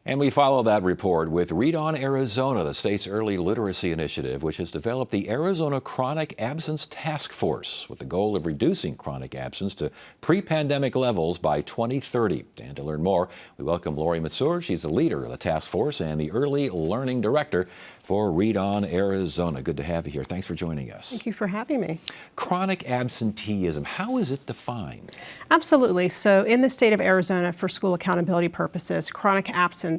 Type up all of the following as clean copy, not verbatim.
And we follow that report with Read On Arizona, the state's early literacy initiative, which has developed the Arizona Chronic Absence Task Force with the goal of reducing chronic absence to pre-pandemic levels by 2030. And to learn more, we welcome Lori Matsur. She's the leader of the task force and the early learning director for Read On Arizona. Good to have you here. Thanks for joining us. Thank you for having me. Chronic absenteeism, how is it defined? Absolutely. So in the state of Arizona, for school accountability purposes, chronic absence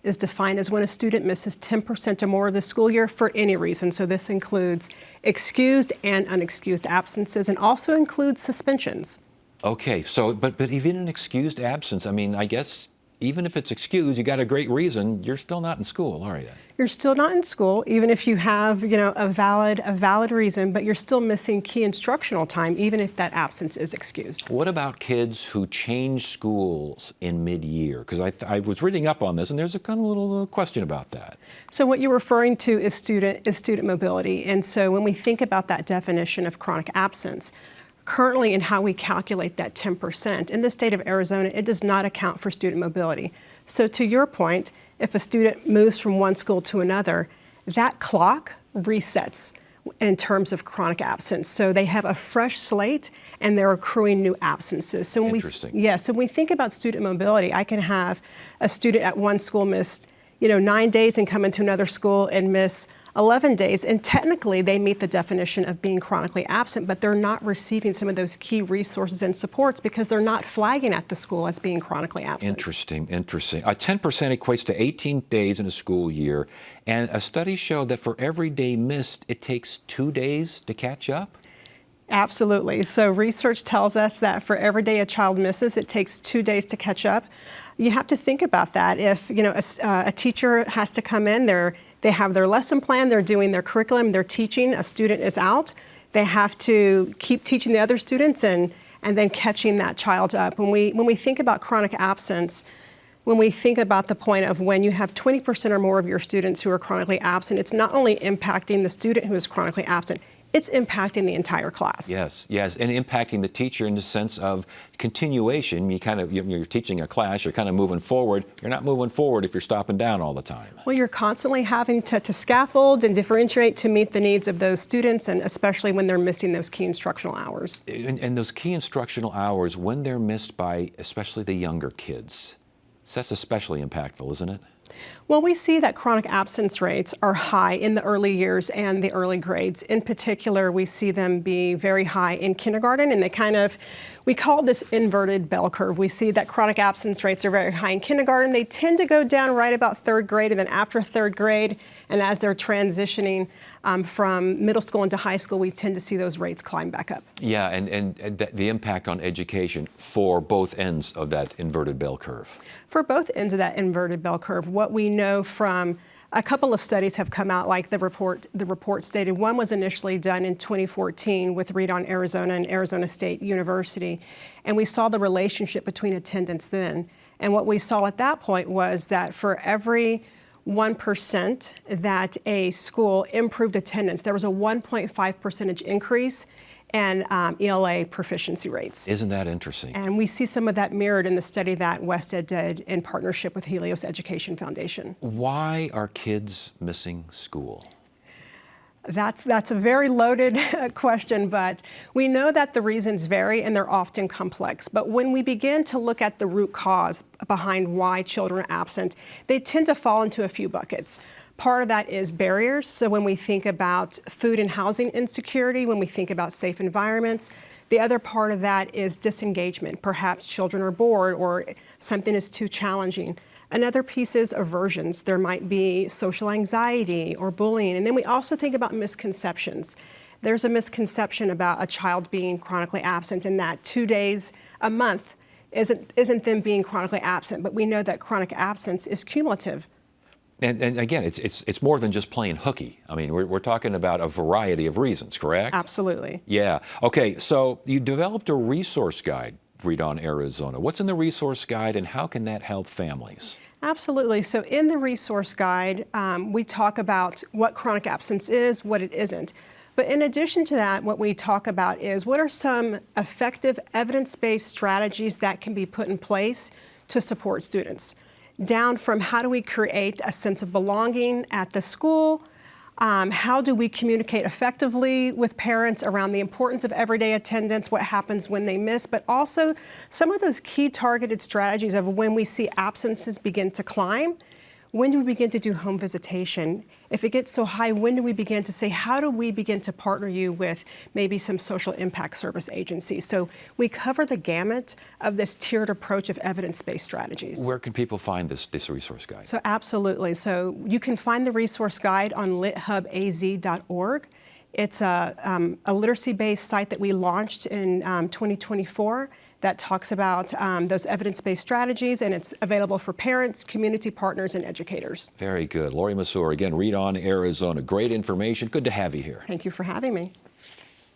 is defined as when a student misses 10% or more of the school year for any reason. So this includes excused and unexcused absences and also includes suspensions. Okay, so but even an excused absence, I mean, I guess even if it's excused, you got a great reason, you're still not in school, are you? You're still not in school, even if you have, a valid reason, but you're still missing key instructional time, even if that absence is excused. What about kids who change schools in mid-year? Because I was reading up on this, and there's a kind of little question about that. So what you're referring to is student mobility, and so when we think about that definition of chronic absence, currently in how we calculate that 10%, in the state of Arizona, it does not account for student mobility. So to your point, if a student moves from one school to another, that clock resets in terms of chronic absence. So they have a fresh slate and they're accruing new absences. So when so when we think about student mobility, I can have a student at one school miss 9 days and come into another school and miss 11 days, and technically they meet the definition of being chronically absent, but they're not receiving some of those key resources and supports because they're not flagging at the school as being chronically absent. Interesting. 10% equates to 18 days in a school year, and a study showed that for every day missed, it takes 2 days to catch up? Absolutely. So research tells us that for every day a child misses, it takes 2 days to catch up. You have to think about that. If a teacher has to come in, they have their lesson plan, they're doing their curriculum, they're teaching, a student is out, they have to keep teaching the other students and then catching that child up. When we think about chronic absence, when we think about the point of when you have 20% or more of your students who are chronically absent, it's not only impacting the student who is chronically absent, it's impacting the entire class. Yes, and impacting the teacher in the sense of continuation. You're teaching a class, you're kind of moving forward. You're not moving forward if you're stopping down all the time. Well, you're constantly having to scaffold and differentiate to meet the needs of those students, and especially when they're missing those key instructional hours. And those key instructional hours, when they're missed by especially the younger kids, that's especially impactful, isn't it? Well, we see that chronic absence rates are high in the early years and the early grades. In particular, we see them be very high in kindergarten, and we call this inverted bell curve. We see that chronic absence rates are very high in kindergarten. They tend to go down right about third grade, and then after third grade, and as they're transitioning from middle school into high school, we tend to see those rates climb back up. Yeah, and the impact on education for both ends of that inverted bell curve. For both ends of that inverted bell curve, what we know from a couple of studies have come out, like the report stated. One was initially done in 2014 with Read On Arizona and Arizona State University, and we saw the relationship between attendance then. And what we saw at that point was that for every 1% that a school improved attendance, there was a 1.5 percentage increase in ELA proficiency rates. Isn't that interesting? And we see some of that mirrored in the study that WestEd did in partnership with Helios Education Foundation. Why are kids missing school? That's a very loaded question, but we know that the reasons vary and they're often complex. But when we begin to look at the root cause behind why children are absent, they tend to fall into a few buckets. Part of that is barriers. So when we think about food and housing insecurity, when we think about safe environments, the other part of that is disengagement. Perhaps children are bored or something is too challenging. Another piece is aversions. There might be social anxiety or bullying. And then we also think about misconceptions. There's a misconception about a child being chronically absent and that 2 days a month isn't them being chronically absent, but we know that chronic absence is cumulative. And again, it's more than just playing hooky. I mean, we're talking about a variety of reasons, correct? Absolutely. Yeah. Okay, so you developed a resource guide, Read On Arizona. What's in the resource guide and how can that help families? Absolutely. So in the resource guide, we talk about what chronic absence is, what it isn't. But in addition to that, what we talk about is what are some effective evidence-based strategies that can be put in place to support students. down from how do we create a sense of belonging at the school, how do we communicate effectively with parents around the importance of everyday attendance, what happens when they miss, but also some of those key targeted strategies of when we see absences begin to climb. When do we begin to do home visitation? If it gets so high, when do we begin to say, how do we begin to partner you with maybe some social impact service agencies? So we cover the gamut of this tiered approach of evidence-based strategies. Where can people find this resource guide? So absolutely. So you can find the resource guide on lithubaz.org. It's a literacy-based site that we launched in 2024. That talks about those evidence-based strategies, and it's available for parents, community partners, and educators. Very good. Lori Masur, again, Read On Arizona. Great information. Good to have you here. Thank you for having me.